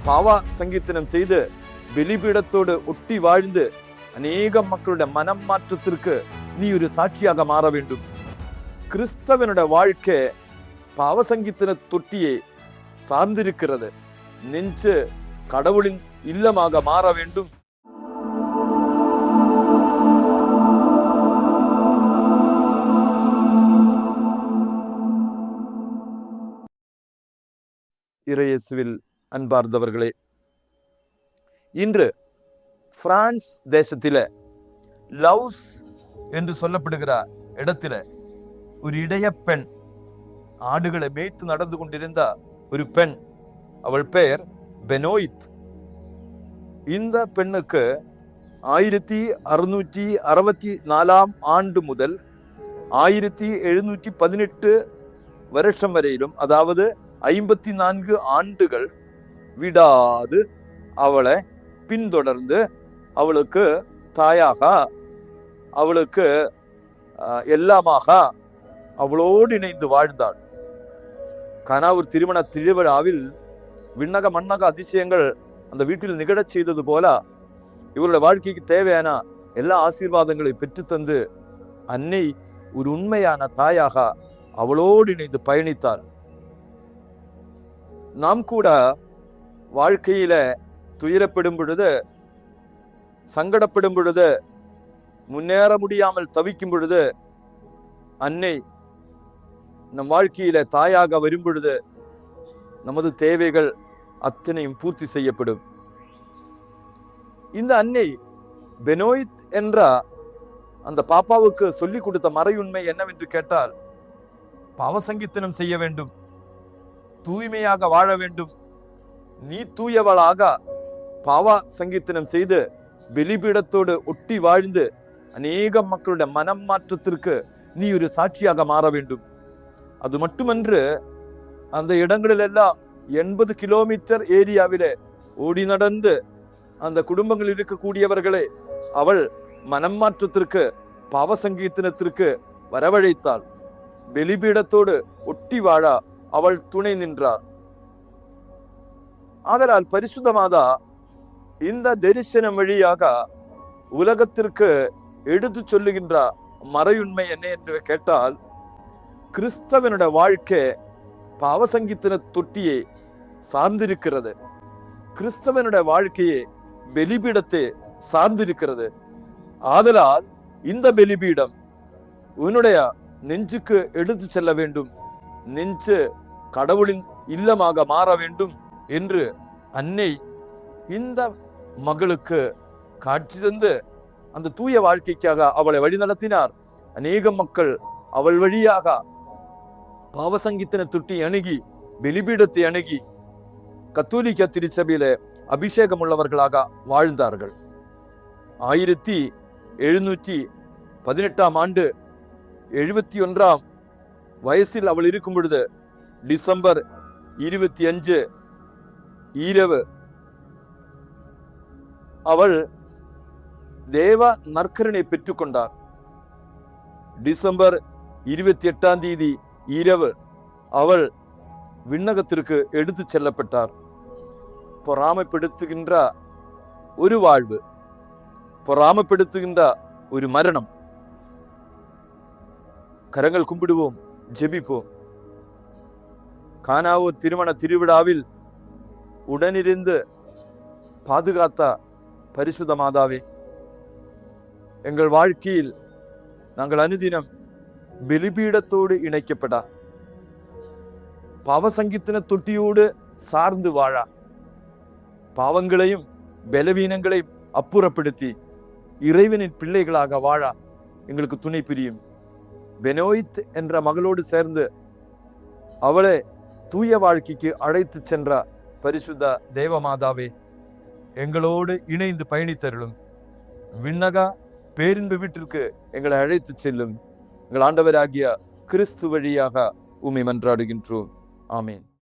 பாவ சங்கீர்த்தனம் செய்து பலிபீடத்தோடு ஒட்டி வாழ்ந்து அநேக மக்களுடைய மனம் மாற்றத்திற்கு நீ ஒரு சாட்சியாக மாற வேண்டும். கிறிஸ்தவனுடைய வாழ்க்கை பாவ சங்கீர்த்தன தொட்டியை சார்ந்திருக்கிறது. நெஞ்சு கடவுளின் இல்லமாக மாற வேண்டும். இறையேசுவில் அன்பார்ந்தவர்களே, இன்று பிரான்ஸ் தேசத்தில லவுஸ் என்று சொல்லப்படுகிற இடத்தில ஒரு இடைய பெண், ஆடுகளை மேய்த்து நடந்து கொண்டிருந்த ஒரு பெண், அவள் பெயர் பெனோயித். இந்த பெண்ணுக்கு 1664 ஆண்டு முதல் 1718 வருஷம் வரையிலும், அதாவது 54 ஆண்டுகள் விடாது அவளை பின்தொடர்ந்து அவளுக்கு தாயாக, அவளுக்கு எல்லாமாக அவளோடு இணைந்து வாழ்ந்தாள். கனாவூர் திருமண திருவிழாவில் விண்ணக மண்ணக அதிசயங்கள் அந்த வீட்டில் நிகழச் செய்தது போல இவருடைய வாழ்க்கைக்கு தேவையான எல்லா ஆசீர்வாதங்களை பெற்றுத்தந்து அன்னை ஒரு உண்மையான தாயாக அவளோடு இணைந்து பயணித்தாள். நாம் கூட வாழ்க்கையில துயரப்படும் பொழுது, சங்கடப்படும் பொழுது, முன்னேற முடியாமல் தவிக்கும் பொழுது அன்னை நம் வாழ்க்கையில தாயாக வரும் பொழுது நமது தேவைகள் அத்தனையும் பூர்த்தி செய்யப்படும். இந்த அன்னை பெனோயித் என்ற அந்த பாப்பாவுக்கு சொல்லிக் கொடுத்த மறையுண்மை என்னவென்று கேட்டால், பாவசங்கீர்த்தனம் செய்ய வேண்டும், தூய்மையாக வாழ வேண்டும். நீ தூயவளாக பாவ சங்கீர்த்தனம் செய்து பலிபீடத்தோடு ஒட்டி வாழ்ந்து அநேக மக்களுடைய மனம் மாற்றத்திற்கு நீ ஒரு சாட்சியாக மாற வேண்டும். அது மட்டுமன்று, அந்த இடங்களிலெல்லாம் 80 கிலோமீட்டர் ஏரியாவிலே ஓடி நடந்து அந்த குடும்பங்கள் இருக்கக்கூடியவர்களை அவள் மனம் மாற்றத்திற்கு, பாவ சங்கீர்த்தனத்திற்கு வரவழைத்தாள். பலிபீடத்தோடு ஒட்டி வாழ அவள் துணை நின்றார். ஆதலால் பரிசுத்த மாதா இந்த தரிசனம் வழியாக உலகத்திற்கு எடுத்து சொல்லுகின்ற மறையுண்மை என்ன என்று கேட்டால், கிறிஸ்தவனுடைய வாழ்க்கை பாவசங்கீர்த்தன தொட்டியை சார்ந்திருக்கிறது. கிறிஸ்தவனுடைய வாழ்க்கையை பலிபீடத்தை சார்ந்திருக்கிறது. ஆதலால் இந்த பலிபீடம் உன்னுடைய நெஞ்சுக்கு எடுத்து செல்ல வேண்டும். நெஞ்சு கடவுளின் இல்லமாக மாற வேண்டும் என்று அன்னை இந்த மகளுக்கு காட்சி தந்து அந்த தூய வாழ்க்கைக்காக அவளை வழி நடத்தினார். அநேக மக்கள் அவள் வழியாக பாவசங்கீர்த்தன தொட்டி அணுகி, பலிபீடத்தை அணுகி கத்தோலிக்க திருச்சபையில அபிஷேகம் உள்ளவர்களாக வாழ்ந்தார்கள். 1718 ஆண்டு 71 வயசில் அவள் இருக்கும் பொழுது டிசம்பர் 25 இரவு அவள் தேவ நற்கருணை பெற்றுக்கொண்டார். டிசம்பர் 28 இரவு அவள் விண்ணகத்திற்கு எடுத்து செல்லப்பட்டார். பொறாமைப்படுத்துகின்ற ஒரு வாழ்வு, பொறாமைப்படுத்துகின்ற ஒரு மரணம். கரங்கள் கும்பிடுவோம், ஜெபிப்போம். கானாவூர் திருமண திருவிழாவில் உடனிருந்து பாதுகாத்த பரிசுத்த மாதாவே, எங்கள் வாழ்க்கையில் நாங்கள் அனுதினம் பலிபீடத்தோடு இணைக்கப்படா, பாவசங்கீர்த்தன தொட்டியோடு சார்ந்து வாழா, பாவங்களையும் பலவீனங்களையும் அப்புறப்படுத்தி இறைவனின் பிள்ளைகளாக வாழா எங்களுக்கு துணை புரியும். பெனோயித் என்ற மகளோடு சேர்ந்து அவளை தூய வாழ்க்கைக்கு அழைத்து சென்ற பரிசுத்த தேவமாதாவே, எங்களோடு இணைந்து பயணித்தருளும். விண்ணகா பேரின்பு வீட்டிற்கு எங்களை அழைத்து செல்லும். எங்கள் ஆண்டவராகிய கிறிஸ்து வழியாக உம்மை மன்றாடுகின்றோம். ஆமேன்.